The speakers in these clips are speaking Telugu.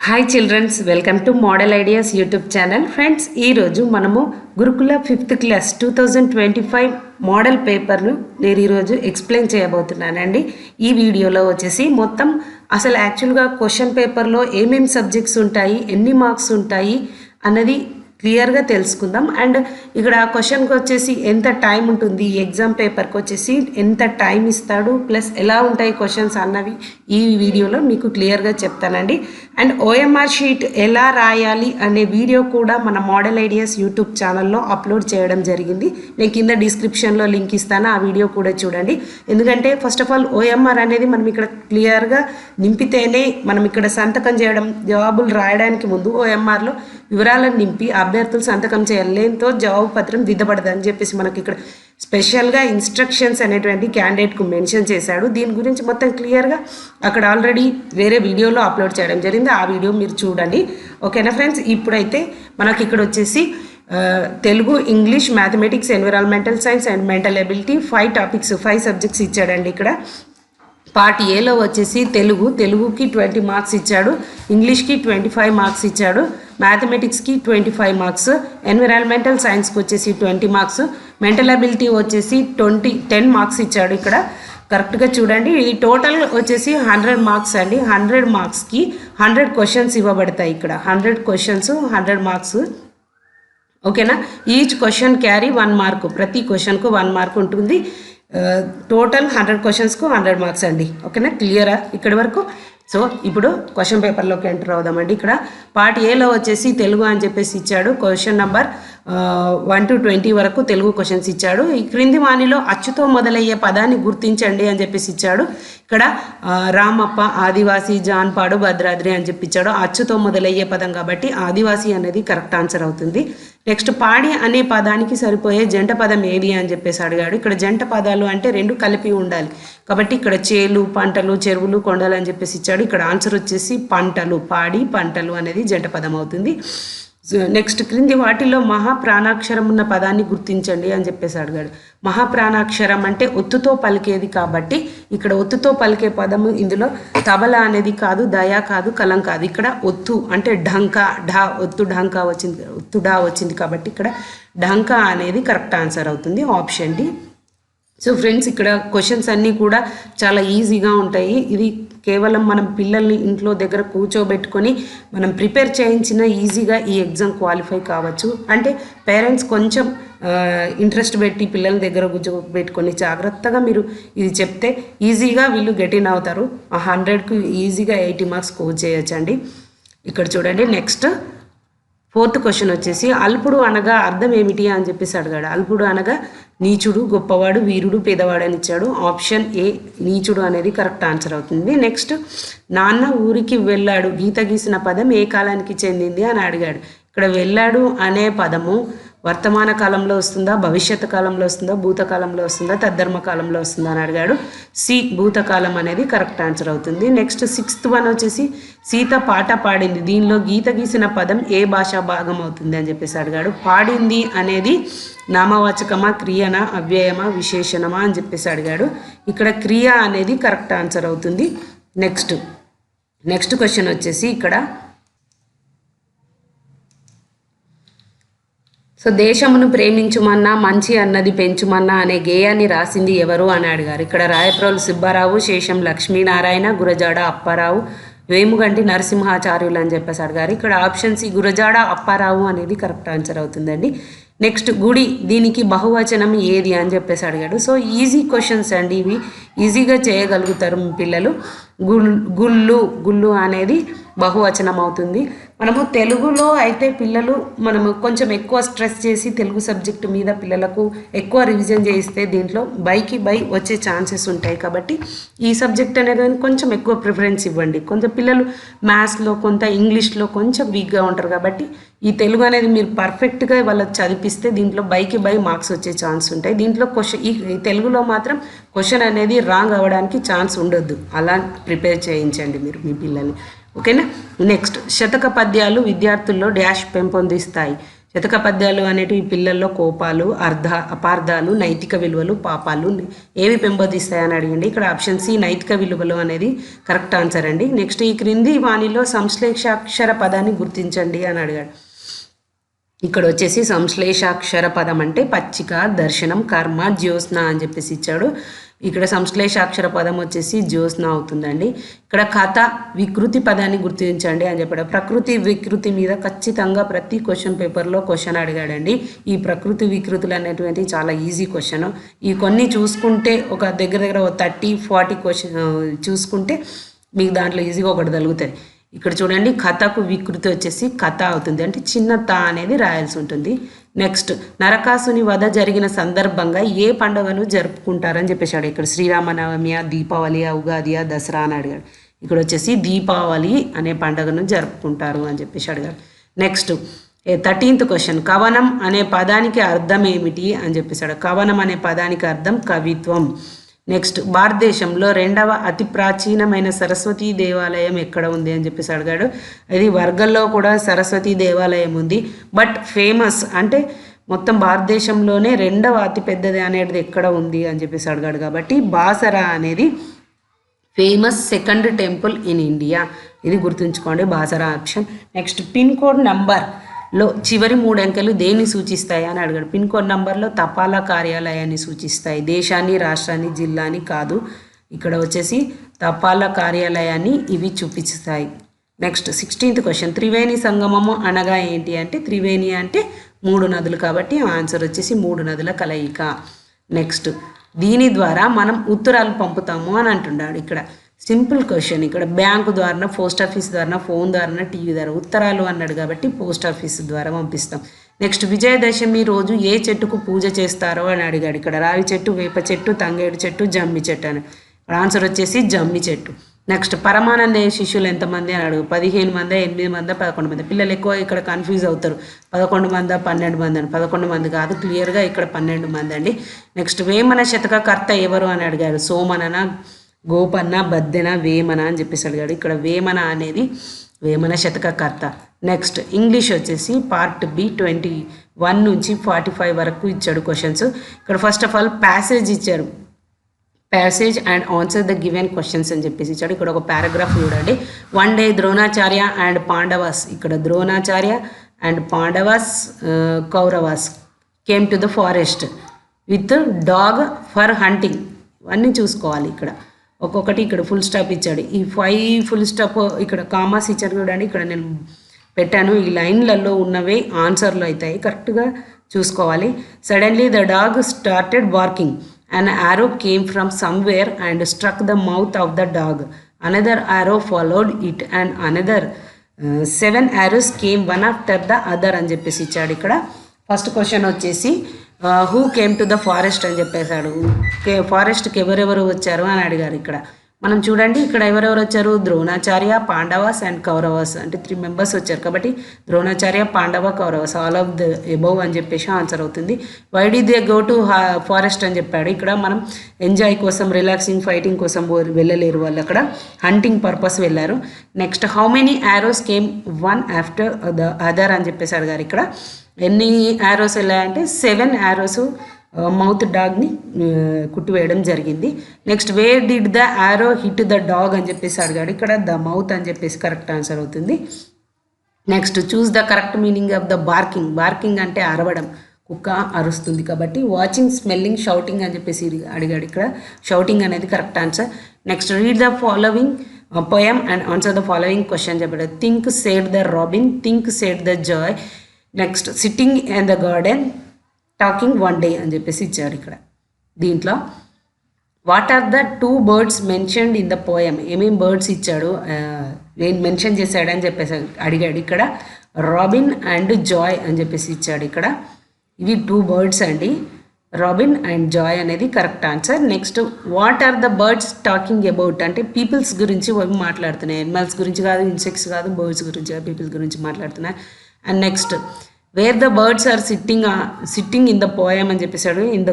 Hi children's, welcome to model ideas YouTube channel. Friends, ఈరోజు మనము గురుకుల 5th క్లాస్ 2025 మోడల్ పేపర్ను నేను ఈరోజు ఎక్స్ప్లెయిన్ చేయబోతున్నానండి. ఈ వీడియోలో వచ్చేసి మొత్తం అసలు యాక్చువల్గా క్వశ్చన్ పేపర్లో ఏమేమి సబ్జెక్ట్స్ ఉంటాయి, ఎన్ని మార్క్స్ ఉంటాయి అన్నది క్లియర్గా తెలుసుకుందాం. అండ్ ఇక్కడ క్వశ్చన్కి వచ్చేసి ఎంత టైం ఉంటుంది, ఎగ్జామ్ పేపర్కి వచ్చేసి ఎంత టైం ఇస్తాడు, ప్లస్ ఎలా ఉంటాయి క్వశ్చన్స్ అన్నవి ఈ వీడియోలో మీకు క్లియర్గా చెప్తానండి. అండ్ ఓఎంఆర్ షీట్ ఎలా రాయాలి అనే వీడియో కూడా మన మోడల్ ఐడియాస్ యూట్యూబ్ ఛానల్లో అప్లోడ్ చేయడం జరిగింది. నేను కింద డిస్క్రిప్షన్లో లింక్ ఇస్తాను, ఆ వీడియో కూడా చూడండి. ఎందుకంటే ఫస్ట్ ఆఫ్ ఆల్ ఓఎంఆర్ అనేది మనం ఇక్కడ క్లియర్గా నింపితేనే మనం ఇక్కడ సంతకం చేయడం, జవాబులు రాయడానికి ముందు ఓఎంఆర్లో వివరాలను నింపి అభ్యర్థులు సంతకం చేయాలి, లేనితో జవాబు పత్రం దిద్దబడదు అని చెప్పేసి మనకి ఇక్కడ స్పెషల్గా ఇన్స్ట్రక్షన్స్ అనేటువంటి క్యాండిడేట్కు మెన్షన్ చేశాడు. దీని గురించి మొత్తం క్లియర్గా అక్కడ ఆల్రెడీ వేరే వీడియోలో అప్లోడ్ చేయడం జరిగింది, ఆ వీడియో మీరు చూడండి. ఓకేనా ఫ్రెండ్స్, ఇప్పుడైతే మనకి ఇక్కడ వచ్చేసి Telugu, English, mathematics, environmental science and mental ability 5 topics 5 subjects ఇచ్చాడండి. ఇక్కడ పార్ట్ ఏలో వచ్చేసి తెలుగుకి 20 మార్క్స్ ఇచ్చాడు, ఇంగ్లీష్కి 25 మార్క్స్ ఇచ్చాడు, మ్యాథమెటిక్స్కి 25 మార్క్స్, ఎన్విరాన్మెంటల్ సైన్స్కి వచ్చేసి 20 మార్క్స్, మెంటల్ అబిలిటీ వచ్చేసి 10 మార్క్స్ ఇచ్చాడు. ఇక్కడ కరెక్ట్గా చూడండి, ఇది టోటల్ వచ్చేసి 100 మార్క్స్ అండి. 100 మార్క్స్కి 100 క్వశ్చన్స్ ఇవ్వబడతాయి. ఇక్కడ 100 క్వశ్చన్స్ 100 మార్క్స్. ఓకేనా, ఈచ్ క్వశ్చన్ క్యారీ 1 మార్క్, ప్రతి క్వశ్చన్కు 1 మార్క్ ఉంటుంది. టోటల్ 100 క్వశ్చన్స్కు 100 మార్క్స్ అండి. ఓకేనా, క్లియరా ఇక్కడి వరకు? సో ఇప్పుడు క్వశ్చన్ పేపర్లోకి ఎంటర్ అవుదామండి. ఇక్కడ పార్ట్ ఏలో వచ్చేసి తెలుగు అని చెప్పేసి ఇచ్చాడు. క్వశ్చన్ నెంబర్ 1 to 20 వరకు తెలుగు క్వశ్చన్స్ ఇచ్చాడు. ఈ క్రింది వాణిలో అచ్చుతో మొదలయ్యే పదాన్ని గుర్తించండి అని చెప్పేసి ఇచ్చాడు. ఇక్కడ రామప్ప, ఆదివాసి, జాన్పాడు, భద్రాద్రి అని చెప్పి ఇచ్చాడు. అచ్చుతో మొదలయ్యే పదం కాబట్టి ఆదివాసి అనేది కరెక్ట్ ఆన్సర్ అవుతుంది. నెక్స్ట్, పాడి అనే పదానికి సరిపోయే జంట పదం ఏది అని చెప్పేసి అడిగాడు. ఇక్కడ జంట పదాలు అంటే 2 కలిపి ఉండాలి కాబట్టి ఇక్కడ చేలు, పంటలు, చెరువులు, కొండలు అని చెప్పేసి ఇచ్చాడు. ఇక్కడ ఆన్సర్ వచ్చేసి పంటలు, పాడి పంటలు అనేది జంట పదం అవుతుంది. నెక్స్ట్, క్రింది వాటిలో మహాప్రాణాక్షరం ఉన్న పదాన్ని గుర్తించండి అని చెప్పేసి అడిగాడు. మహాప్రాణాక్షరం అంటే ఒత్తుతో పలికేది కాబట్టి ఇక్కడ ఒత్తుతో పలికే పదము ఇందులో తబల అనేది కాదు, దయా కాదు, కలం కాదు. ఇక్కడ ఒత్తు అంటే ఢంకా, ఒత్తు ఢంకా వచ్చింది, ఒత్తుడా వచ్చింది కాబట్టి ఇక్కడ ఢంకా అనేది కరెక్ట్ ఆన్సర్ అవుతుంది, ఆప్షన్ డి. సో ఫ్రెండ్స్, ఇక్కడ క్వశ్చన్స్ అన్నీ కూడా చాలా ఈజీగా ఉంటాయి. ఇది కేవలం మనం పిల్లల్ని ఇంట్లో దగ్గర కూర్చోబెట్టుకొని మనం ప్రిపేర్ చేయించిన ఈజీగా ఈ ఎగ్జామ్ క్వాలిఫై కావచ్చు. అంటే పేరెంట్స్ కొంచెం ఇంట్రెస్ట్ పెట్టి పిల్లల దగ్గర కూర్చోబెట్టుకొని జాగ్రత్తగా మీరు ఇది చెప్తే ఈజీగా వీళ్ళు గెట్ ఇన్ అవుతారు. 100కు ఈజీగా 80 మార్క్స్ స్కోర్ చేయొచ్చండి. ఇక్కడ చూడండి. నెక్స్ట్ 4th క్వశ్చన్ వచ్చేసి అల్పుడు అనగా అర్థం ఏమిటి అని చెప్పేసి అడిగాడు. అల్పుడు అనగా నీచుడు, గొప్పవాడు, వీరుడు, పేదవాడు అని ఇచ్చాడు. ఆప్షన్ ఏ నీచుడు అనేది కరెక్ట్ ఆన్సర్ అవుతుంది. నెక్స్ట్, నాన్న ఊరికి వెళ్ళాడు గీత గీసిన పదం ఏ కాలానికి చెందింది అని అడిగాడు. ఇక్కడ వెళ్ళాడు అనే పదము వర్తమాన కాలంలో వస్తుందా, భవిష్యత్ కాలంలో వస్తుందా, భూతకాలంలో వస్తుందా, తద్ధర్మ కాలంలో వస్తుందా అని అడిగాడు. సి భూతకాలం అనేది కరెక్ట్ ఆన్సర్ అవుతుంది. నెక్స్ట్ 6th వన్ వచ్చేసి సీత పాట పాడింది, దీనిలో గీత గీసిన పదం ఏ భాషా భాగం అవుతుంది అని చెప్పేసి అడిగాడు. పాడింది అనేది నామవాచకమా, క్రియనా, అవ్యయమా, విశేషణమా అని చెప్పేసి అడిగాడు. ఇక్కడ క్రియ అనేది కరెక్ట్ ఆన్సర్ అవుతుంది. నెక్స్ట్ క్వశ్చన్ వచ్చేసి ఇక్కడ సో దేశమును ప్రేమించుమన్నా మంచి అన్నది పెంచుమన్నా అనే గేయాన్ని రాసింది ఎవరు అని అడిగారు. ఇక్కడ రాయప్రోలు సుబ్బారావు, శేషం లక్ష్మీనారాయణ, గురజాడ అప్పారావు, వేముగంటి నరసింహాచార్యులు అని చెప్పేసి అడిగారు. ఇక్కడ ఆప్షన్ సి గురజాడ అప్పారావు అనేది కరెక్ట్ ఆన్సర్ అవుతుందండి. నెక్స్ట్, గుడి దీనికి బహువచనం ఏది అని చెప్పేసి అడిగాడు. సో ఈజీ క్వశ్చన్స్ అండి, ఇవి ఈజీగా చేయగలుగుతారు మీ పిల్లలు. గుళ్ళు అనేది బహువచనం అవుతుంది. మనము తెలుగులో అయితే మనము కొంచెం ఎక్కువ స్ట్రెస్ చేసి తెలుగు సబ్జెక్టు మీద పిల్లలకు ఎక్కువ రివిజన్ చేయిస్తే దీంట్లో బైకి వచ్చే ఛాన్సెస్ ఉంటాయి. కాబట్టి ఈ సబ్జెక్ట్ అనేది కొంచెం ఎక్కువ ప్రిఫరెన్స్ ఇవ్వండి. కొంచెం పిల్లలు మ్యాథ్స్లో, కొంత ఇంగ్లీష్లో కొంచెం వీక్గా ఉంటారు కాబట్టి ఈ తెలుగు అనేది మీరు పర్ఫెక్ట్గా వాళ్ళకి చదివిస్తే దీంట్లో బైకి మార్క్స్ వచ్చే ఛాన్స్ ఉంటాయి. దీంట్లో ఈ తెలుగులో మాత్రం క్వశ్చన్ అనేది రాంగ్ అవ్వడానికి ఛాన్స్ ఉండొద్దు, అలా ప్రిపేర్ చేయించండి మీరు మీ పిల్లల్ని. ఓకేనా. నెక్స్ట్, శతక పద్యాలు విద్యార్థుల్లో డాష్ పెంపొందిస్తాయి. శతక పద్యాలు అనేటివి పిల్లల్లో కోపాలు, అపార్థాలు, నైతిక విలువలు, పాపాలు ఏవి పెంపొందిస్తాయని అడిగండి. ఇక్కడ ఆప్షన్ సి నైతిక విలువలు అనేది కరెక్ట్ ఆన్సర్ అండి. నెక్స్ట్ ఈ క్రింది వాణిలో సంశ్లేషాక్షర పదాన్ని గుర్తించండి అని అడిగాడు. ఇక్కడ వచ్చేసి సంశ్లేషాక్షర పదం అంటే పచ్చిక, దర్శనం, కర్మ, జ్యోత్స్న అని చెప్పేసి ఇచ్చాడు. ఇక్కడ సంశ్లేషాక్షర పదం వచ్చేసి జ్యోత్స్న అవుతుందండి. ఇక్కడ కథ వికృతి పదాన్ని గుర్తించండి అని చెప్పాడు. ప్రకృతి వికృతి మీద ఖచ్చితంగా ప్రతి క్వశ్చన్ పేపర్లో క్వశ్చన్ అడిగాడండి. ఈ ప్రకృతి వికృతులు అనేటువంటి చాలా ఈజీ క్వశ్చన్. ఈ కొన్ని చూసుకుంటే ఒక దగ్గర 30-40 క్వశ్చన్ చూసుకుంటే మీకు దాంట్లో ఈజీగా ఒకటి తగులుతుంది. ఇక్కడ చూడండి, కథకు వికృతి వచ్చేసి కథ అవుతుంది, అంటే చిన్న తా అనేది రాయాల్సి ఉంటుంది. నెక్స్ట్ నరకాసుని వధ జరిగిన సందర్భంగా ఏ పండుగను జరుపుకుంటారని చెప్పేశాడు. ఇక్కడ శ్రీరామనవమియా, దీపావళియా, ఉగాదియా, దసరా అని అడిగాడు. ఇక్కడ వచ్చేసి దీపావళి అనే పండుగను జరుపుకుంటారు అని చెప్పేసి అడిగాడు. నెక్స్ట్ 13th క్వశ్చన్, కవనం అనే పదానికి అర్థం ఏమిటి అని చెప్పేశాడు. కవనం అనే పదానికి అర్థం కవిత్వం. నెక్స్ట్ భారతదేశంలో 2వ అతి ప్రాచీనమైన సరస్వతీ దేవాలయం ఎక్కడ ఉంది అని చెప్పేసి అడిగాడు. అది వర్గల్లో కూడా సరస్వతీ దేవాలయం ఉంది, బట్ ఫేమస్ అంటే మొత్తం భారతదేశంలోనే 2వ అతి పెద్దది అనేది ఎక్కడ ఉంది అని చెప్పేసి అడిగాడు. కాబట్టి బాసరా అనేది famous second temple in India. ఇది గుర్తుంచుకోండి, Basara option. Next pin code నంబర్లో చివరి 3 అంకెలు దేన్ని సూచిస్తాయి అని అడిగాడు. పిన్ కోడ్ నంబర్లో తపాలా కార్యాలయాన్ని సూచిస్తాయి, దేశాన్ని, రాష్ట్రాన్ని, జిల్లాని కాదు. ఇక్కడ వచ్చేసి తపాలా కార్యాలయాన్ని ఇవి చూపిస్తాయి. నెక్స్ట్ 16th క్వశ్చన్, త్రివేణి సంగమము అనగా ఏంటి అంటే, త్రివేణి అంటే 3 నదులు కాబట్టి ఆన్సర్ వచ్చేసి 3 నదుల కలయిక. నెక్స్ట్ దీని ద్వారా మనం ఉత్తరాలు పంపుతాము అని అంటున్నాడు. ఇక్కడ సింపుల్ క్వశ్చన్. ఇక్కడ బ్యాంకు ద్వారా, పోస్ట్ ఆఫీస్ ద్వారా, ఫోన్ ద్వారా, టీవీ ద్వారా. ఉత్తరాలు అన్నాడు కాబట్టి పోస్ట్ ఆఫీస్ ద్వారా పంపిస్తాం. నెక్స్ట్ విజయదశమి రోజు ఏ చెట్టుకు పూజ చేస్తారో అని అడిగాడు. ఇక్కడ రావి చెట్టు, వేప చెట్టు, తంగేడు చెట్టు, జమ్మి చెట్టు అని. ఆన్సర్ వచ్చేసి జమ్మి చెట్టు. నెక్స్ట్ పరమానంద శిష్యులు ఎంతమంది అని అడుగు. 15 మంది, 8 మంది, 11 మంది. పిల్లలు ఎక్కువ ఇక్కడ కన్ఫ్యూజ్ అవుతారు, 11 మంది 12 మంది అని. 11 మంది కాదు, క్లియర్గా ఇక్కడ 12 మంది అండి. నెక్స్ట్ వేమన శతకకర్త ఎవరు అని అడిగారు. సోమనన, గోపన్న, బద్దెన, వేమన అని చెప్పేసి అడిగాడు. ఇక్కడ వేమన అనేది వేమన శతకకర్త. నెక్స్ట్ ఇంగ్లీష్ వచ్చేసి పార్ట్ బి 21 నుంచి 45 వరకు ఇచ్చాడు క్వశ్చన్స్. ఇక్కడ ఫస్ట్ ఆఫ్ ఆల్ ప్యాసేజ్ ఇచ్చారు. Passage and answer the given questions అని చెప్పేసి ఇచ్చాడు. ఇక్కడ ఒక పారాగ్రాఫ్ చూడండి. 1 day ద్రోణాచార్య అండ్ పాండవాస్, ఇక్కడ Dronacharya and Pandavas, Kauravas came to the forest with dog for hunting. ఇవన్నీ చూసుకోవాలి. ఇక్కడ ఒక్కొక్కటి ఇక్కడ ఫుల్ స్టాప్ ఇచ్చాడు. ఈ 5 ఫుల్ స్టాప్ ఇక్కడ కామాస్ ఇచ్చాడు చూడండి. ఇక్కడ నేను పెట్టాను. ఈ లైన్లలో ఉన్నవే ఆన్సర్లు అవుతాయి, కరెక్ట్గా చూసుకోవాలి. Suddenly the dog started barking. An arrow came from somewhere and struck the mouth of the dog. Another arrow followed it and another 7 arrows came one after the other అని చెప్పేసి ఇచ్చాడు. ఇక్కడ ఫస్ట్ క్వశ్చన్ వచ్చేసి who came to the forest అని చెప్పేశాడు. ఫారెస్ట్కి ఎవరెవరు వచ్చారు అని అడిగారు. ఇక్కడ మనం చూడండి, ఇక్కడ ఎవరెవరు వచ్చారు. ద్రోణాచార్య, పాండవాస్ అండ్ కౌరవాస్, అంటే 3 members వచ్చారు. కాబట్టి Dronacharya, Pandava, Kauravas, all of the above అని చెప్పేసి ఆన్సర్ అవుతుంది. Why did they go to forest అని చెప్పాడు. ఇక్కడ మనం ఎంజాయ్ కోసం, రిలాక్సింగ్, ఫైటింగ్ కోసం వెళ్ళలేరు వాళ్ళు, అక్కడ హంటింగ్ పర్పస్ వెళ్ళారు. Next how many arrows came one after the other అని చెప్పేసి అడిగారు. ఇక్కడ ఎన్ని యారోస్ వెళ్ళాయంటే 7 యారోస్ మౌత్ డాగ్ని కుట్టివేయడం జరిగింది. Next where did the arrow hit the dog అని చెప్పేసి అడిగాడు. ఇక్కడ ద మౌత్ అని చెప్పేసి కరెక్ట్ ఆన్సర్ అవుతుంది. Next choose the correct meaning of the barking. Barking అంటే అరవడం, కుక్క అరుస్తుంది కాబట్టి. వాచింగ్, స్మెల్లింగ్, షౌటింగ్ అని చెప్పేసి అడిగాడు. ఇక్కడ షౌటింగ్ అనేది correct answer. Next read the following poem and answer the following question చెప్పాడు. Think said the robin, think said the joy. Next sitting in the garden, talking 1 day అని చెప్పేసి ఇచ్చాడు. ఇక్కడ దీంట్లో what are the 2 birds mentioned in the poem. ఏమేమి బర్డ్స్ ఇచ్చాడు, మెన్షన్ చేశాడని చెప్పేసి అడిగాడు. ఇక్కడ రాబిన్ అండ్ జాయ్ అని చెప్పేసి ఇచ్చాడు. ఇక్కడ ఇవి 2 birds అండి. రాబిన్ అండ్ జాయ్ అనేది correct answer. Next what are the birds talking about అంటే పీపుల్స్ గురించి మాట్లాడుతున్నాయి. యానిమల్స్ గురించి కాదు, ఇన్సెక్ట్స్ కాదు, బర్డ్స్ గురించి, పీపుల్స్ గురించి మాట్లాడుతున్నాయి. And next where the birds are sitting in the poem అని చెప్పేసాడు. ఇన్ ద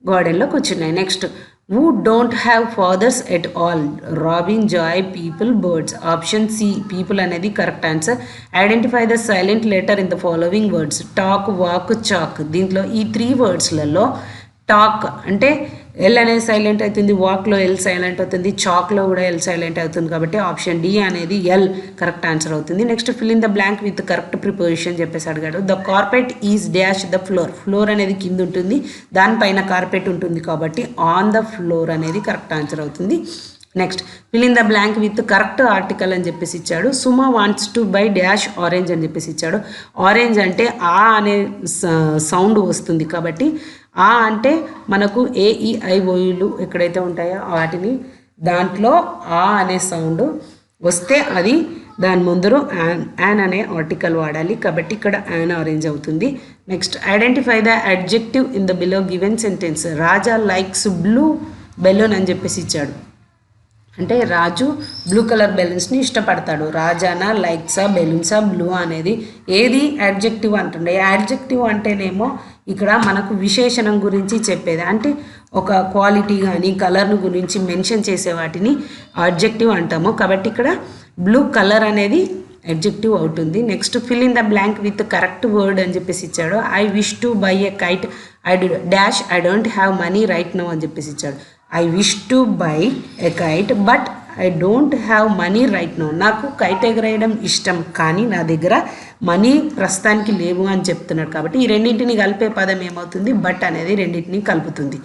గార్డెన్లో కూర్చున్నాయి. Next who don't have fathers at all. Robin, Joy, people, birds. Option C, people అనేది correct answer. Identify the silent letter in the following words. Talk, walk, chalk. దీంట్లో ఈ 3 వర్డ్స్లలో టాక్ అంటే ఎల్ అనేది సైలెంట్ అవుతుంది, వాక్లో ఎల్ సైలెంట్ అవుతుంది, చాక్లో కూడా ఎల్ సైలెంట్ అవుతుంది. కాబట్టి ఆప్షన్ డి అనేది ఎల్ కరెక్ట్ ఆన్సర్ అవుతుంది. Next fill in the blank with correct preposition చెప్పేసి అడిగాడు. The carpet is dash the floor. Floor అనేది కింద ఉంటుంది, దానిపైన కార్పెట్ ఉంటుంది కాబట్టి ఆన్ ద ఫ్లోర్ అనేది కరెక్ట్ ఆన్సర్ అవుతుంది. Next fill in the blank with correct article అని చెప్పేసి ఇచ్చాడు. Suma wants to buy dash orange అని చెప్పేసి ఇచ్చాడు. ఆరెంజ్ అంటే ఆ అనే సౌండ్ వస్తుంది కాబట్టి ఆ అంటే మనకు AEIOUలు ఎక్కడైతే ఉంటాయో వాటిని దాంట్లో ఆ అనే సౌండ్ వస్తే అది దాని ముందర యాన్ అనే ఆర్టికల్ వాడాలి కాబట్టి ఇక్కడ యాన్ ఆరెంజ్ అవుతుంది. Next identify the adjective in the below given sentence. Raja likes blue balloon అని చెప్పేసి ఇచ్చాడు. అంటే రాజు బ్లూ కలర్ బెలూన్స్ని ఇష్టపడతాడు. రాజానా, లైక్సా, బెలూన్సా, బ్లూ అనేది ఏది అడ్జెక్టివ్ అంటుండే. అడ్జెక్టివ్ అంటేనేమో ఇక్కడ మనకు విశేషణం గురించి చెప్పేది, అంటే ఒక క్వాలిటీ కానీ కలర్ను గురించి మెన్షన్ చేసే వాటిని అడ్జెక్టివ్ అంటాము. కాబట్టి ఇక్కడ బ్లూ కలర్ అనేది అడ్జెక్టివ్ అవుతుంది. Next fill in the blank with correct word అని చెప్పేసి ఇచ్చాడు. I wish to buy a kite dash I don't have money right now అని చెప్పేసి ఇచ్చాడు. I wish to buy a kite but I don't have money right now. నాకు కైట్ ఎగరేయడం ఇష్టం కానీ నా దగ్గర మనీ ప్రస్తుతానికి లేవు అని చెప్తున్నాడు. కాబట్టి ఈ రెండింటిని కలిపే పదం ఏమవుతుంది, బట్ అనేది రెండింటిని కలుపుతుంది.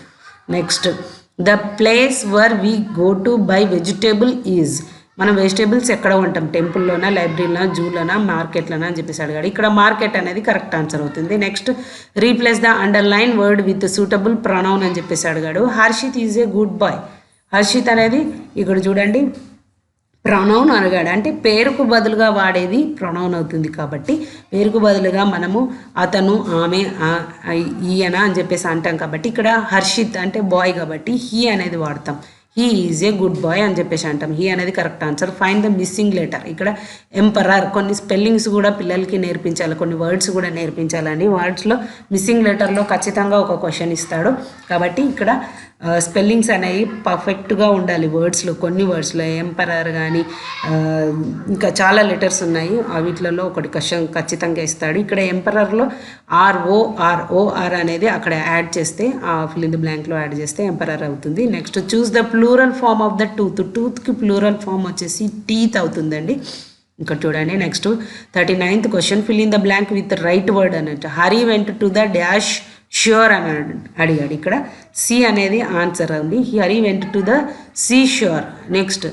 Next the place were we go to buy vegetable is. మనం వెజిటేబుల్స్ ఎక్కడ ఉంటాం, టెంపుల్లోనా, లైబ్రరీలోనా, జూలోనా, మార్కెట్లోనా అని చెప్పేసి అడిగాడు. ఇక్కడ మార్కెట్ అనేది కరెక్ట్ ఆన్సర్ అవుతుంది. Next replace the underline word with suitable pronoun అని చెప్పేసి అడిగాడు. Harshit is a good boy. Harshit అనేది ఇక్కడ చూడండి ప్రొనౌన్ అడిగాడు, అంటే పేరుకు బదులుగా వాడేది ప్రొనౌన్ అవుతుంది. కాబట్టి పేరుకు బదులుగా మనము అతను, ఆమె, ఈయన అని చెప్పేసి అంటాం. కాబట్టి ఇక్కడ హర్షిత్ అంటే బాయ్ కాబట్టి హీ అనేది వాడతాం. He is a good boy అని చెప్పేసి అంటాం. హీ అనేది correct answer. Find the missing letter. ఇక్కడ ఎంపరర్ కొన్ని స్పెల్లింగ్స్ కూడా పిల్లలకి నేర్పించాలి, కొన్ని వర్డ్స్ కూడా నేర్పించాలండి. వర్డ్స్లో మిస్సింగ్ లెటర్లో ఖచ్చితంగా ఒక క్వశ్చన్ ఇస్తాడు. కాబట్టి ఇక్కడ స్పెల్లింగ్స్ అనేవి పర్ఫెక్ట్గా ఉండాలి వర్డ్స్లో. కొన్ని వర్డ్స్లో ఎంపరర్ కానీ ఇంకా చాలా లెటర్స్ ఉన్నాయి, వీటిలలో ఒకటి క్వశ్చన్ ఖచ్చితంగా ఇస్తాడు. ఇక్కడ ఎంపరర్లో ఓఆర్ అనేది అక్కడ యాడ్ చేస్తే ఫిల్ ఇన్ ది బ్లాంక్లో యాడ్ చేస్తే ఎంపరర్ అవుతుంది. Next choose the plural form of the tooth. టూత్కి ప్లూరల్ ఫామ్ వచ్చేసి టీత్ అవుతుందండి. ఇంకా చూడండి next 39th question fill in the blank with right word అన్నట్టు. Hari went to the dash shore అని అడిగాడు. ఇక్కడ సి అనేది ఆన్సర్ ఉంది. Hari went to the sea shore. Next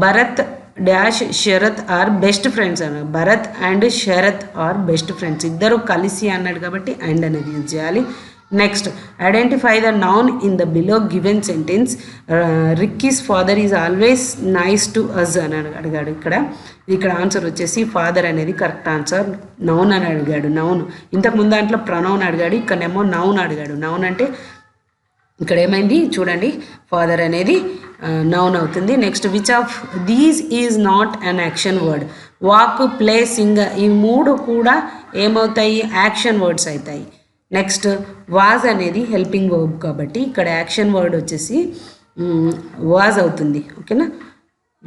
Bharat dash Sharat are best friends అన్నాడు. Bharat and Sharat are best friends, ఇద్దరు కలిసి అన్నాడు కాబట్టి అండ్ అనేది యూజ్ చేయాలి. Next identify the noun in the below given sentence. Ricky's father is always nice to us అని అడిగాడు. ఇక్కడ ఆన్సర్ వచ్చేసి ఫాదర్ అనేది కరెక్ట్ ఆన్సర్. నౌన్ అని అడిగాడు. నౌన్ ఇంతకుముందు దాంట్లో ప్రొనౌన్ అడిగాడు, ఇక్కడేమో నౌన్ అడిగాడు. నౌన్ అంటే ఇక్కడ ఏమైంది చూడండి, ఫాదర్ అనేది నౌన్ అవుతుంది. Next which of these is not an action word. Walk, play, Singh ఈ మూడు కూడా ఏమవుతాయి, యాక్షన్ వర్డ్స్ అవుతాయి. నెక్స్ట్ వాజ్ అనేది హెల్పింగ్ వర్బ్ కాబట్టి ఇక్కడ యాక్షన్ వర్డ్ వచ్చేసి వాజ్ అవుతుంది. ఓకేనా.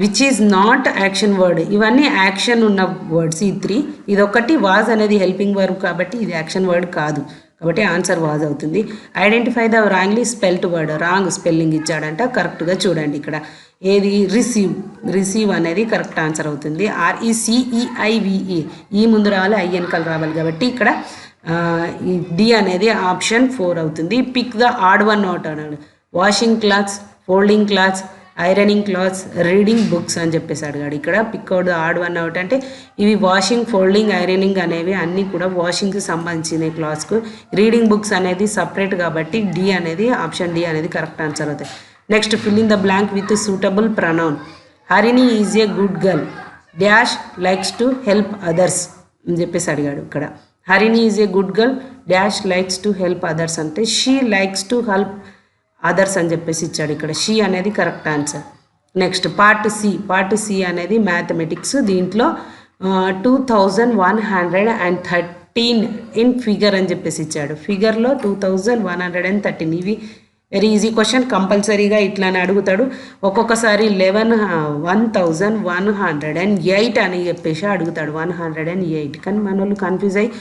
Which is not action word, ఇవన్నీ యాక్షన్ ఉన్న వర్డ్స్. ఈ 3 ఇదొకటి వాజ్ అనేది హెల్పింగ్ వర్బ్ కాబట్టి ఇది యాక్షన్ వర్డ్ కాదు కాబట్టి ఆన్సర్ వాజ్ అవుతుంది. Identify the wrongly spelled word. Wrong spelling ఇచ్చాడంట, కరెక్ట్గా చూడండి. ఇక్కడ ఏది రిసీవ్ అనేది కరెక్ట్ ఆన్సర్ అవుతుంది. RECEIVE ఈ ముందు రావాలి, ఐ వెనకాల రావాలి కాబట్టి ఇక్కడ ఈ డి అనేది ఆప్షన్ 4 అవుతుంది. Pick the odd one out అన్నాడు. Washing clothes, folding clothes, ironing clothes, reading books అని చెప్పేసి అడిగాడు. ఇక్కడ pick out the odd one out అంటే ఇవి వాషింగ్, ఫోల్డింగ్, ఐరనింగ్ అనేవి అన్నీ కూడా వాషింగ్కి సంబంధించిన క్లాత్స్కు. రీడింగ్ బుక్స్ అనేది సపరేట్ కాబట్టి డి అనేది ఆప్షన్ డి అనేది కరెక్ట్ ఆన్సర్ అవుతాయి. Next fill in the blank with suitable pronoun. Harini is a good girl dash likes to help others అని చెప్పేసి అడిగాడు. ఇక్కడ Harini is a good girl dash likes to help others అంటే she likes to help others అని చెప్పేసి ఇచ్చాడు. ఇక్కడ షీ అనేది correct answer. Next part C అనేది మ్యాథమెటిక్స్. దీంట్లో 2113 ఇన్ ఫిగర్ అని చెప్పేసి ఇచ్చాడు. ఫిగర్లో 2113 ఇవి వెరీ ఈజీ క్వశ్చన్, కంపల్సరీగా ఇట్లానే అడుగుతాడు. ఒక్కొక్కసారి 11,108 అని చెప్పేసి అడుగుతాడు, 108. కానీ మన వాళ్ళు కన్ఫ్యూజ్ అయ్యి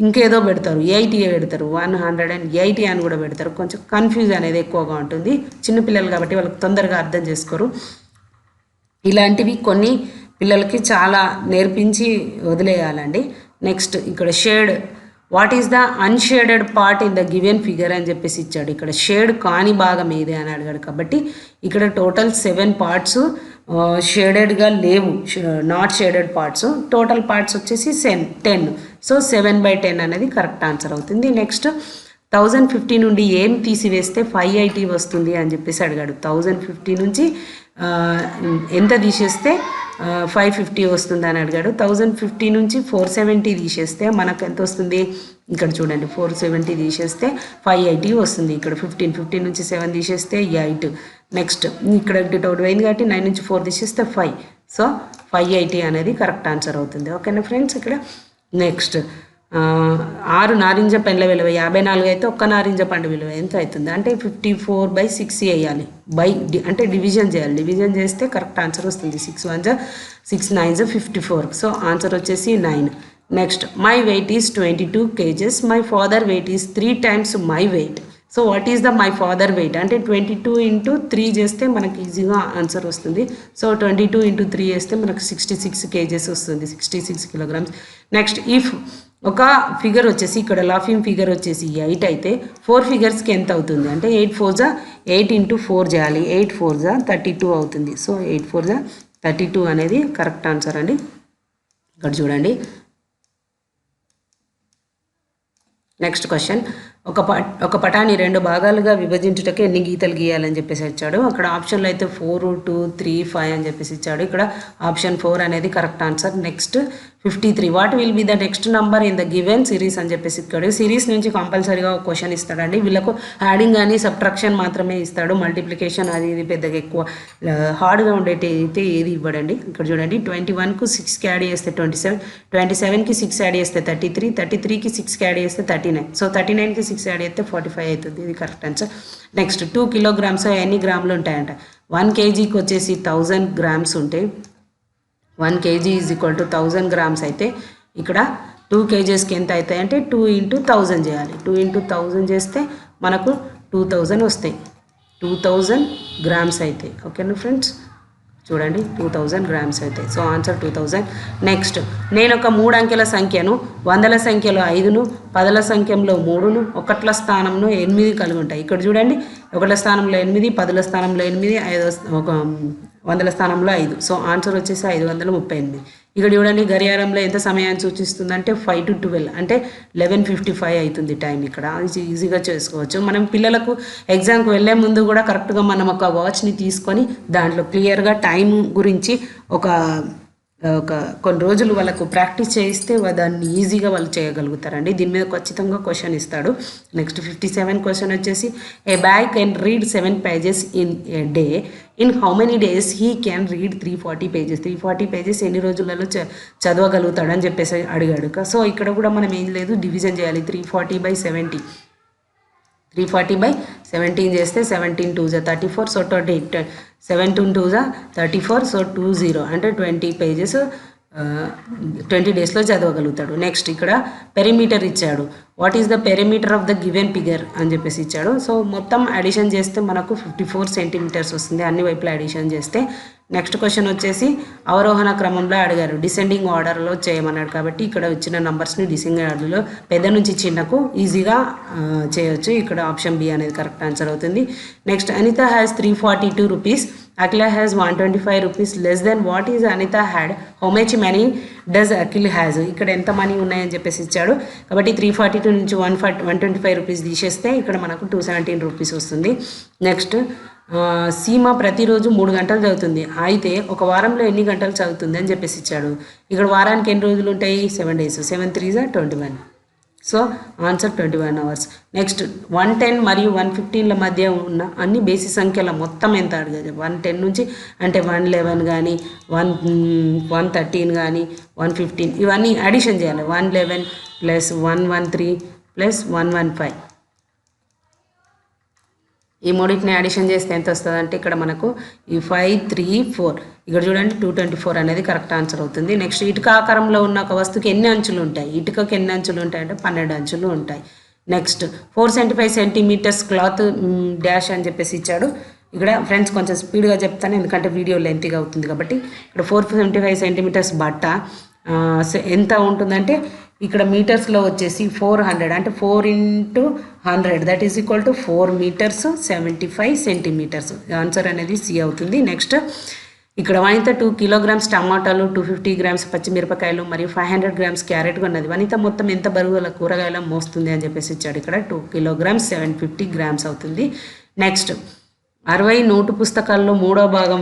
ఇంకేదో పెడతారు, 80 పెడతారు, 180 అని కూడా పెడతారు. కొంచెం కన్ఫ్యూజ్ అనేది ఎక్కువగా ఉంటుంది. చిన్నపిల్లలు కాబట్టి వాళ్ళకి తొందరగా అర్థం చేసుకోరు. ఇలాంటివి కొన్ని పిల్లలకి చాలా నేర్పించి వదిలేయాలండి. నెక్స్ట్ ఇక్కడ shade, what is the unshaded part in the given figure అని చెప్పేసి ఇచ్చాడు. ఇక్కడ షేడ్ కాని భాగం ఏదే అని అడిగాడు. కాబట్టి ఇక్కడ టోటల్ 7 పార్ట్స్ షేడెడ్గా లేవు, not shaded parts. Total parts వచ్చేసి 10. సో 7/10 అనేది కరెక్ట్ ఆన్సర్ అవుతుంది. నెక్స్ట్ 1050 నుండి ఏం తీసివేస్తే 580 వస్తుంది అని చెప్పేసి అడిగాడు. 1050 నుంచి ఎంత తీసేస్తే 550 వస్తుంది అని అడిగాడు. 1050 నుంచి 470 తీసేస్తే మనకు ఎంత వస్తుంది? ఇక్కడ చూడండి, 470 తీసేస్తే 580 వస్తుంది. ఇక్కడ 15 నుంచి 7 తీసేస్తే 8. నెక్స్ట్ ఇక్కడ ఒకటి పోయింది కాబట్టి 9 నుంచి 4 తీసేస్తే 5. సో 580 అనేది కరెక్ట్ ఆన్సర్ అవుతుంది. ఓకేనా ఫ్రెండ్స్? ఇక్కడ నెక్స్ట్ 6 నారింజ పండ్ల విలువ 54 అయితే ఒక్క నారింజ పండు విలువ ఎంత అవుతుంది అంటే 54/6 వేయాలి. అంటే డివిజన్ చేయాలి. డివిజన్ చేస్తే కరెక్ట్ ఆన్సర్ వస్తుంది. 6 1 6 9 54. సో ఆన్సర్ వచ్చేసి 9. Next my weight is 22 kgs. My father weight is 3 times my weight. So what is the my father weight అంటే 22 × 3 చేస్తే మనకి ఈజీగా ఆన్సర్ వస్తుంది. సో 22 × 3 చేస్తే మనకు 66 kgs వస్తుంది, 66 kilograms. నెక్స్ట్ ఇఫ్ ఒక ఫిగర్ వచ్చేసి ఇక్కడ లాఫింగ్ ఫిగర్ వచ్చేసి 8 అయితే 4 ఫిగర్స్కి ఎంత అవుతుంది అంటే 8 4 8 × 4 చేయాలి. 8 4 32 అవుతుంది. సో 8 4 32 అనేది కరెక్ట్ ఆన్సర్ అండి. ఇక్కడ చూడండి. నెక్స్ట్ క్వశ్చన్, ఒక పటాన్ని 2 భాగాలుగా విభజించుటకు ఎన్ని గీతలు గీయాలని చెప్పేసి ఇచ్చాడు. అక్కడ ఆప్షన్లో అయితే 4 2 3 5 అని చెప్పేసి ఇచ్చాడు. ఇక్కడ ఆప్షన్ 4 అనేది correct answer. Next 53, what will be the next number in the given series అని చెప్పేసి ఇస్తాడు. సిరీస్ నుంచి కంపల్సరీగా ఒక క్వశ్చన్ ఇస్తాడండి. వీళ్ళకు యాడింగ్ కానీ సబ్ట్రాక్షన్ మాత్రమే ఇస్తాడు. మల్టిప్లికేషన్ అది ఇది పెద్దగా ఎక్కువ హార్డ్గా ఉండేటి అయితే ఏది ఇవ్వడండి. ఇక్కడ చూడండి, 21కు 6కి యాడ్ చేస్తే 27, 27కి 6 యాడ్ చేస్తే 33, 33కి 6కి యాడ్ చేస్తే 39. సో 39కి 6 యాడ్ చేస్తే 45 అవుతుంది. ఇది కరెక్ట్ ఆన్సర్. నెక్స్ట్ 2 kilograms ఎన్ని గ్రాములు ఉంటాయంట? 1 kgకి వచ్చేసి 1000 grams ఉంటాయి. 1 kg is equal to 1000 grams అయితే ఇక్కడ 2 kgsకి ఎంత అవుతాయి అంటే 2 × 1000 చేయాలి. 2 × 1000 చేస్తే మనకు 2000 వస్తాయి. 2000 grams అవుతాయి. ఓకేనా ఫ్రెండ్స్? చూడండి, 2000 grams అవుతాయి. So answer 2000. నెక్స్ట్ నేను ఒక 3 అంకెల సంఖ్యను, వందల సంఖ్యలో 5ను, పదల సంఖ్యలో 3ను, ఒకట్ల స్థానంలో 8 కలిగి ఉంటాయి. ఇక్కడ చూడండి, ఒకట్ల స్థానంలో 8, పదుల స్థానంలో 8, ఒక వందల స్థానంలో 5. సో ఆన్సర్ వచ్చేసి 538. ఇక్కడ చూడండి, గడియారంలో ఎంత సమయాన్ని సూచిస్తుందంటే 5 to 12 అంటే 11:55 అవుతుంది టైం. ఇక్కడ ఈజీగా చేసుకోవచ్చు. మనం పిల్లలకు ఎగ్జామ్కి వెళ్ళే ముందు కూడా కరెక్ట్గా మనం ఒక వాచ్ని తీసుకొని దాంట్లో క్లియర్గా టైం గురించి ఒక కొన్ని రోజులు వాళ్ళకు ప్రాక్టీస్ చేయిస్తే దాన్ని ఈజీగా వాళ్ళు చేయగలుగుతారండి. దీని మీద ఖచ్చితంగా క్వశ్చన్ ఇస్తాడు. నెక్స్ట్ 57 క్వశ్చన్ వచ్చేసి, a boy can read 7 pages in a day. In how many days he can read 340 pages. 340 pages ఎన్ని రోజులలో చదవగలుగుతాడు అని చెప్పేసి అడిగాడు. సో ఇక్కడ కూడా మనం ఏం లేదు, డివిజన్ చేయాలి. 340/70. 340/17 చేస్తే 17 2 34. సో 7 2 34. సో 20 అంటే 20 pages 20 daysలో చదవగలుగుతాడు. నెక్స్ట్ ఇక్కడ పెరిమీటర్ ఇచ్చాడు. What is the perimeter of the given figure అని చెప్పేసి ఇచ్చాడు. సో మొత్తం అడిషన్ చేస్తే మనకు 54 centimeters వస్తుంది, అన్ని వైపులా అడిషన్ చేస్తే. నెక్స్ట్ క్వశ్చన్ వచ్చేసి అవరోహణ క్రమంలో అడిగారు, డిసెండింగ్ ఆర్డర్లో చేయమన్నాడు. కాబట్టి ఇక్కడ వచ్చిన నంబర్స్ని డిసెండింగ్ ఆర్డర్లో పెద్ద నుంచి చిన్నకు ఈజీగా చేయొచ్చు. ఇక్కడ ఆప్షన్ బి అనేది కరెక్ట్ ఆన్సర్ అవుతుంది. Next Anitha has 342 rupees. Akhila has 125 rupees less than what is Anita had. How much money does Akhil has? ఇక్కడ ఎంత మనీ ఉన్నాయని చెప్పేసి ఇచ్చాడు. కాబట్టి 342 నుంచి 125 rupees తీసేస్తే ఇక్కడ మనకు 217 rupees వస్తుంది. నెక్స్ట్ సీమ ప్రతిరోజు 3 గంటలు చదువుతుంది. అయితే ఒక వారంలో ఎన్ని గంటలు చదువుతుంది అని చెప్పేసి ఇచ్చాడు. ఇక్కడ వారానికి ఎన్ని రోజులు ఉంటాయి? 7 days. 7 3 21. So answer 21 hours. Next 110 మరియు 115ల మధ్య ఉన్న అన్ని బేసి సంఖ్యల మొత్తం ఎంత అడిగారు? 110 నుంచి అంటే 111 కానీ 113 కానీ 115 ఇవన్నీ అడిషన్ చేయాలి. 111 + 113 + 115 ఈ మూడింటిని అడిషన్ చేస్తే ఎంత వస్తుంది అంటే ఇక్కడ మనకు ఈ 5 3 4 ఇక్కడ చూడండి 224 అనేది కరెక్ట్ ఆన్సర్ అవుతుంది. నెక్స్ట్ ఇటుక ఆకారంలో ఉన్న ఒక వస్తువుకి ఎన్ని అంచులు ఉంటాయి, ఇటుకకి ఎన్ని అంచులు ఉంటాయి అంటే 12 అంచులు ఉంటాయి. నెక్స్ట్ 475 సెంటీమీటర్స్ క్లాత్ డాష్ అని చెప్పేసి ఇచ్చాడు. ఇక్కడ ఫ్రెండ్స్ కొంచెం స్పీడ్గా చెప్తాను ఎందుకంటే వీడియో లెంతీగా అవుతుంది కాబట్టి. ఇక్కడ 475 సెంటీమీటర్స్ బట్ట ఎంత ఉంటుందంటే ఇక్కడ మీటర్స్లో వచ్చేసి 400 అంటే 4 × 100 that is equal to 4 metres 75 centimetres. Answer అనేది సి అవుతుంది. నెక్స్ట్ ఇక్కడ వనిత 2 కిలోగ్రామ్స్ టమాటాలు, 250 గ్రామ్స్ పచ్చిమిరపకాయలు మరియు 500 గ్రామ్స్ క్యారెట్ కొన్నది. వనిత మొత్తం ఎంత బరువుల కూరగాయల మోస్తుంది అని చెప్పేసి ఇచ్చాడు. ఇక్కడ 2 కిలోగ్రామ్స్ 750 గ్రామ్స్ అవుతుంది. నెక్స్ట్ 60 నోటు పుస్తకాల్లో 3వ భాగం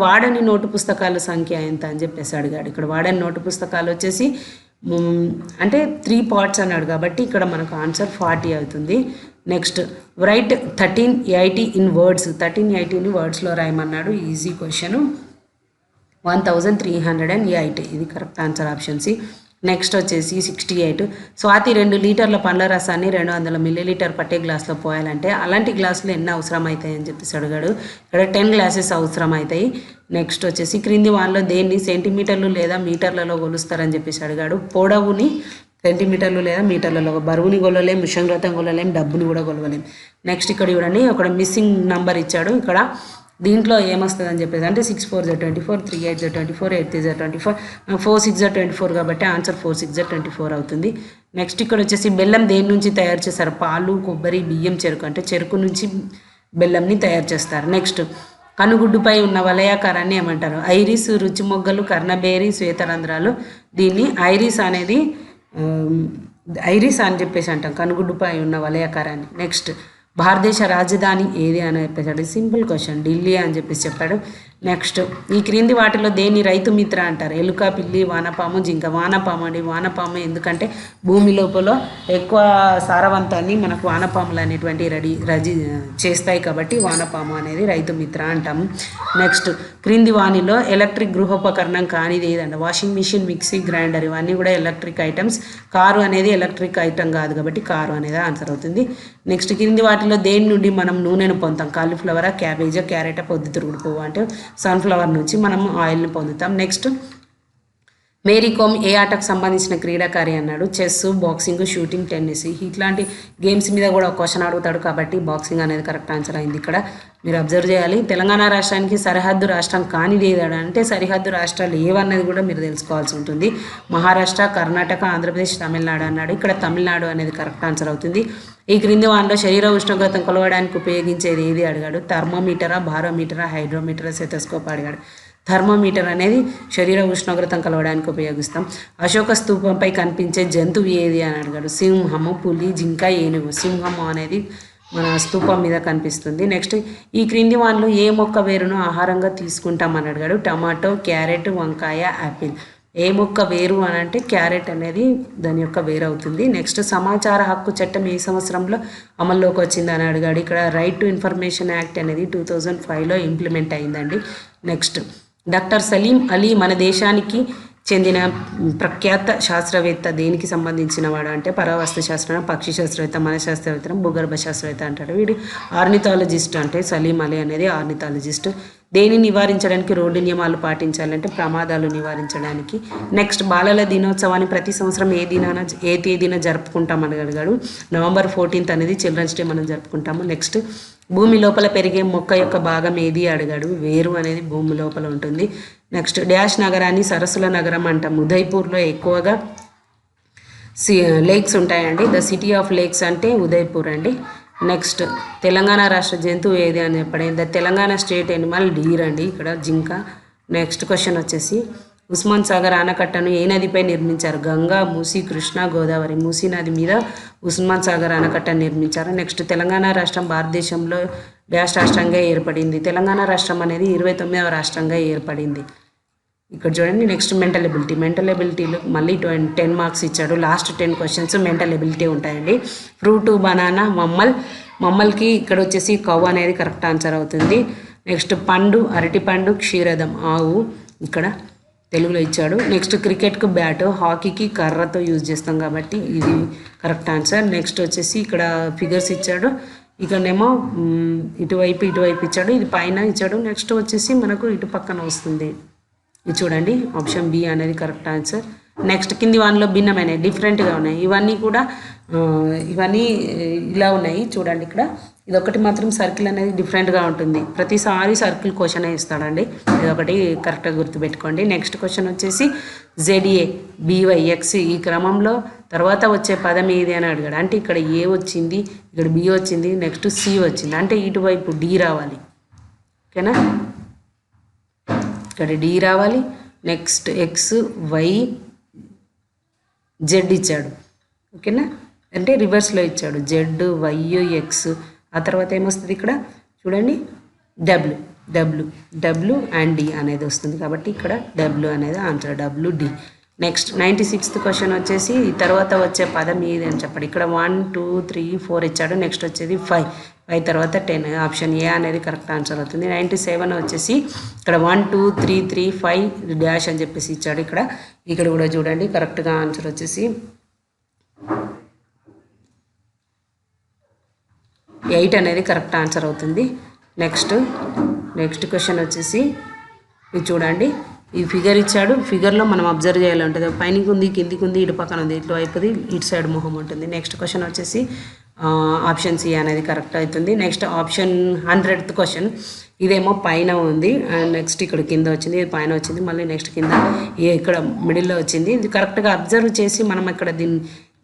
వాడని నోటు పుస్తకాల సంఖ్య ఎంత అని చెప్పేసి అడిగాడు. ఇక్కడ వాడని నోటు పుస్తకాలు వచ్చేసి అంటే 3 పార్ట్స్ అన్నాడు కాబట్టి ఇక్కడ మనకు ఆన్సర్ 40 అవుతుంది. నెక్స్ట్ రైట్ 1380 ఇన్ వర్డ్స్, 1380ని వర్డ్స్లో రాయమన్నాడు. Easy question. 1380 ఇది correct answer option C. Next వచ్చేసి 68 స్వాతి 2 లీటర్ల పండ్ల రసాన్ని 200 మిల్లీలీటర్ పట్టే గ్లాస్లో పోయాలంటే అలాంటి గ్లాసులు ఎన్ని అవసరం అవుతాయి అని చెప్పేసి అడిగాడు. ఇక్కడ 10 గ్లాసెస్ అవసరం అవుతాయి. నెక్స్ట్ వచ్చేసి క్రింది వాన్లో దేన్ని సెంటీమీటర్లు లేదా మీటర్లలో కొలుస్తారని చెప్పేసి అడిగాడు. పొడవుని సెంటీమీటర్లు లేదా మీటర్లలో, బరువుని కొలవలేం, ఉష్ణోగ్రత కొలవలేం, డబ్బుని కూడా కొలవలేం. నెక్స్ట్ ఇక్కడ చూడండి ఒక మిస్సింగ్ నంబర్ ఇచ్చాడు. ఇక్కడ దీంట్లో ఏమొస్తుంది అని చెప్పేసి అంటే 6 4 = 24, 3 8 = 24, 8 3 = 24, 4 6 = 24 కాబట్టి ఆన్సర్ 4 6 = 24 అవుతుంది. నెక్స్ట్ ఇక్కడ వచ్చేసి బెల్లం దేని నుంచి తయారు చేస్తారు, పాలు, కొబ్బరి, బియ్యం, చెరుకు అంటే చెరుకు నుంచి బెల్లంని తయారు చేస్తారు. నెక్స్ట్ కనుగుడ్డుపై ఉన్న వలయాకారాన్ని ఏమంటారు, ఐరిస్, రుచి మొగ్గలు, కర్ణబేరి, శ్వేతరంధ్రాలు. దీన్ని ఐరిస్ అనేది ఐరిస్ అని చెప్పేసి అంటాం కనుగుడ్డుపై ఉన్న వలయాకారాన్ని. నెక్స్ట్ భారతదేశ రాజధాని ఏది అని చెప్పేసాడు. సింపుల్ క్వశ్చన్, ఢిల్లీ అని చెప్పేసి చెప్పాడు. నెక్స్ట్ ఈ క్రింది వాటిలో దేన్ని రైతు మిత్ర అంటారు, ఎలుక, పిల్లి, వానపాము, జింక. వానపాము అండి. వానపాము ఎందుకంటే భూమి లోపల ఎక్కువ సారవంతాన్ని మనకు వానపాములు అనేటువంటి రజి చేస్తాయి కాబట్టి వానపాము అనేది రైతు మిత్ర అంటాము. నెక్స్ట్ క్రింది వానిలో ఎలక్ట్రిక్ గృహోపకరణం కానిది ఏదండి, వాషింగ్ మిషన్, మిక్సీ, గ్రైండర్ ఇవన్నీ కూడా ఎలక్ట్రిక్ ఐటమ్స్. కారు అనేది ఎలక్ట్రిక్ ఐటమ్ కాదు కాబట్టి కారు అనేది ఆన్సర్ అవుతుంది. నెక్స్ట్ క్రింది వాటిలో దేని నుండి మనం నూనెను పొందుతాం, కాలీఫ్లవరా, క్యాబేజా, క్యారెటా, పొద్దుతిరుగుడు పువ్వు అంటే సన్ఫ్లవర్ నుంచి మనం ఆయిల్ని పొందుతాం. నెక్స్ట్ మేరీ కోమ్ ఏ ఆటకు సంబంధించిన క్రీడాకారి అన్నాడు. Chess, boxing, shooting, tennis. ఇట్లాంటి గేమ్స్ మీద కూడా క్వశ్చన్ అడుగుతాడు కాబట్టి బాక్సింగ్ అనేది కరెక్ట్ ఆన్సర్ అయింది. ఇక్కడ మీరు అబ్జర్వ్ చేయాలి. తెలంగాణ రాష్ట్రానికి సరిహద్దు రాష్ట్రం కానిది ఏదాడు అంటే సరిహద్దు రాష్ట్రాలు ఏవన్నది కూడా మీరు తెలుసుకోవాల్సి ఉంటుంది. మహారాష్ట్ర, కర్ణాటక, ఆంధ్రప్రదేశ్, తమిళనాడు అన్నాడు. ఇక్కడ తమిళనాడు అనేది కరెక్ట్ ఆన్సర్ అవుతుంది. ఈ క్రింది వానిలో శరీర ఉష్ణోగ్రతను కొలవడానికి ఉపయోగించేది ఏది అడిగాడు. థర్మోమీటరా, బారోమీటరా, హైడ్రోమీటరా, స్టెథోస్కోప్ అడిగాడు. థర్మోమీటర్ అనేది శరీర ఉష్ణోగ్రతను కొలవడానికి ఉపయోగిస్తాం. అశోక స్తూపంపై కనిపించే జంతువు ఏది అని అడిగాడు. సింహము, పులి, జింక, ఏనుగు. సింహము అనేది మన స్తూపం మీద కనిపిస్తుంది. నెక్స్ట్ ఈ క్రింది వానిలో ఏ మొక్క వేరును ఆహారంగా తీసుకుంటామని అడిగాడు. టమాటో, క్యారెట్, వంకాయ, యాపిల్. ఏ మొక్క వేరు అని అంటే క్యారెట్ అనేది దాని యొక్క వేరు అవుతుంది. నెక్స్ట్ సమాచార హక్కు చట్టం ఏ సంవత్సరంలో అమల్లోకి వచ్చిందని అడిగాడు. ఇక్కడ రైట్ టు ఇన్ఫర్మేషన్ యాక్ట్ అనేది 2005లో ఇంప్లిమెంట్ అయిందండి. నెక్స్ట్ డాక్టర్ సలీం అలీ మన దేశానికి చెందిన ప్రఖ్యాత శాస్త్రవేత్త. దేనికి సంబంధించిన వాడు అంటే పరావస్తు శాస్త్రం, పక్షి శాస్త్రవేత్త, మనశాస్త్రవేత్త, భూగర్భ శాస్త్రవేత్త అంటాడు. వీడు ఆర్నిథాలజిస్ట్ అంటే సలీం అలీ అనేది ఆర్నిథాలజిస్ట్. దేన్ని నివారించడానికి రోడ్డు నియమాలు పాటించాలంటే ప్రమాదాలు నివారించడానికి. నెక్స్ట్ బాలల దినోత్సవాన్ని ప్రతి సంవత్సరం ఏ తేదీన జరుపుకుంటామని అడిగాడు. నవంబర్ 14th అనేది చిల్డ్రన్స్ డే మనం జరుపుకుంటాము. నెక్స్ట్ భూమి లోపల పెరిగే మొక్క యొక్క భాగం ఏది అడిగాడు. వేరు అనేది భూమి లోపల ఉంటుంది. నెక్స్ట్ డాష్ నగరాన్ని సరస్సుల నగరం అంటాం. ఉదయ్పూర్లో ఎక్కువగా లేక్స్ ఉంటాయండి. ద సిటీ ఆఫ్ లేక్స్ అంటే ఉదయ్పూర్ అండి. నెక్స్ట్ తెలంగాణ రాష్ట్ర జంతువు ఏది అని చెప్పండి. The Telangana state animal deer అండి, ఇక్కడ జింక. నెక్స్ట్ క్వశ్చన్ వచ్చేసి ఉస్మాన్ సాగర్ ఆనకట్టను ఏ నదిపై నిర్మించారు. గంగా, మూసీ, కృష్ణ, గోదావరి. మూసీ నది మీద ఉస్మాన్ సాగర్ ఆనకట్టను నిర్మించారు. నెక్స్ట్ తెలంగాణ రాష్ట్రం భారతదేశంలో డాష్ రాష్ట్రంగా ఏర్పడింది. తెలంగాణ రాష్ట్రం అనేది 29వ రాష్ట్రంగా ఏర్పడింది. ఇక్కడ చూడండి. Next mental ability. మెంటల్ ఎబిలిటీలో మళ్ళీ 10 మార్క్స్ ఇచ్చాడు. లాస్ట్ 10 క్వశ్చన్స్ మెంటల్ ఎబిలిటీ ఉంటాయండి. ఫ్రూటు, బనానా, మమ్మల్కి ఇక్కడ వచ్చేసి కౌ అనేది కరెక్ట్ ఆన్సర్ అవుతుంది. నెక్స్ట్ పండు, అరటిపండు, క్షీరదం, ఆవు ఇక్కడ తెలుగులో ఇచ్చాడు. నెక్స్ట్ క్రికెట్కు బ్యాట్, హాకీకి కర్రతో యూజ్ చేస్తాం కాబట్టి ఇది కరెక్ట్ ఆన్సర్. నెక్స్ట్ వచ్చేసి ఇక్కడ ఫిగర్స్ ఇచ్చాడు. ఇక్కడనేమో ఇటువైపు ఇచ్చాడు, ఇది పైన ఇచ్చాడు. నెక్స్ట్ వచ్చేసి మనకు ఇటు పక్కన వస్తుంది. ఇది చూడండి, ఆప్షన్ బి అనేది కరెక్ట్ ఆన్సర్. నెక్స్ట్ కింది వానిలో భిన్నమైనవి, డిఫరెంట్గా ఉన్నాయి. ఇవన్నీ కూడా ఇవన్నీ ఇలా ఉన్నాయి చూడండి. ఇక్కడ ఇది ఒకటి మాత్రం సర్కిల్ అనేది డిఫరెంట్గా ఉంటుంది. ప్రతిసారి సర్కిల్ క్వశ్చనే ఇస్తాడండి, ఇది ఒకటి కరెక్ట్గా గుర్తుపెట్టుకోండి. నెక్స్ట్ క్వశ్చన్ వచ్చేసి ZA BY X ఈ క్రమంలో తర్వాత వచ్చే పదం ఏది అని అడిగాడు. అంటే ఇక్కడ ఏ వచ్చింది, ఇక్కడ B వచ్చింది, నెక్స్ట్ C వచ్చింది, అంటే ఇటువైపు D రావాలి. ఓకేనా, ఇక్కడ D రావాలి. నెక్స్ట్ X Y Z ఇచ్చాడు. ఓకేనా, అంటే రివర్స్లో ఇచ్చాడు. Z Y X, ఆ తర్వాత ఏమొస్తుంది ఇక్కడ చూడండి, W అండ్ D అనేది వస్తుంది. కాబట్టి ఇక్కడ W అనేది answer, WD. Next 96th question వచ్చేసి ఈ తర్వాత వచ్చే పదం ఏది అని చెప్పండి. ఇక్కడ 1 2 3 4 ఇచ్చాడు. నెక్స్ట్ వచ్చేది 5 తర్వాత 10, ఆప్షన్ ఏ అనేది కరెక్ట్ ఆన్సర్ అవుతుంది. 97 వచ్చేసి ఇక్కడ 1 2 3 3 5 డాష్ అని చెప్పేసి ఇచ్చాడు. ఇక్కడ కూడా చూడండి, కరెక్ట్గా ఆన్సర్ వచ్చేసి 8 అనేది కరెక్ట్ ఆన్సర్ అవుతుంది. నెక్స్ట్ క్వశ్చన్ వచ్చేసి ఇది చూడండి, ఈ ఫిగర్ ఇచ్చాడు. ఫిగర్లో మనం అబ్జర్వ్ చేయాలి ఉంటుంది, పైనకి ఉంది, కిందికి ఉంది, ఇటు పక్కన ఉంది, ఇటు వైపుది, ఇటు సైడ్ మొహం ఉంటుంది. నెక్స్ట్ క్వశ్చన్ వచ్చేసి ఆప్షన్ సి అనేది కరెక్ట్ అవుతుంది. నెక్స్ట్ ఆప్షన్ 100th క్వశ్చన్, ఇదేమో పైన ఉంది, అండ్ నెక్స్ట్ ఇక్కడ కింద వచ్చింది, ఇది పైన వచ్చింది, మళ్ళీ నెక్స్ట్ కింద ఇక్కడ మిడిల్లో వచ్చింది. ఇది కరెక్ట్గా అబ్జర్వ్ చేసి మనం ఇక్కడ దీన్ని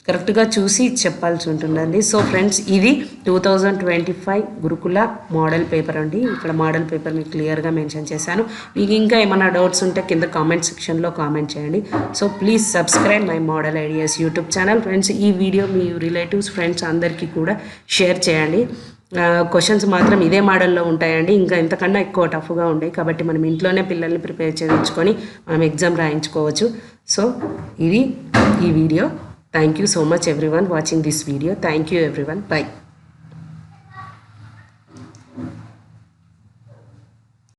కరెక్ట్గా చూసి చెప్పాల్సి ఉంటుందండి. సో ఫ్రెండ్స్, ఇది 2025 గురుకుల మోడల్ పేపర్ అండి. ఇక్కడ మోడల్ పేపర్ మీకు క్లియర్గా మెన్షన్ చేశాను. మీకు ఇంకా ఏమైనా డౌట్స్ ఉంటే కింద కామెంట్ సెక్షన్లో కామెంట్ చేయండి. So please subscribe my model ideas YouTube channel. Friends, ఈ వీడియో మీ రిలేటివ్స్ ఫ్రెండ్స్ అందరికీ కూడా షేర్ చేయండి. క్వశ్చన్స్ మాత్రం ఇదే మోడల్లో ఉంటాయండి, ఇంకా ఇంతకన్నా ఎక్కువ టఫ్గా ఉంటాయి. కాబట్టి మనం ఇంట్లోనే పిల్లల్ని ప్రిపేర్ చేయించుకొని మనం ఎగ్జామ్ రాయించుకోవచ్చు. సో ఇది ఈ video. Thank you so much everyone watching this video. Thank you everyone. Bye.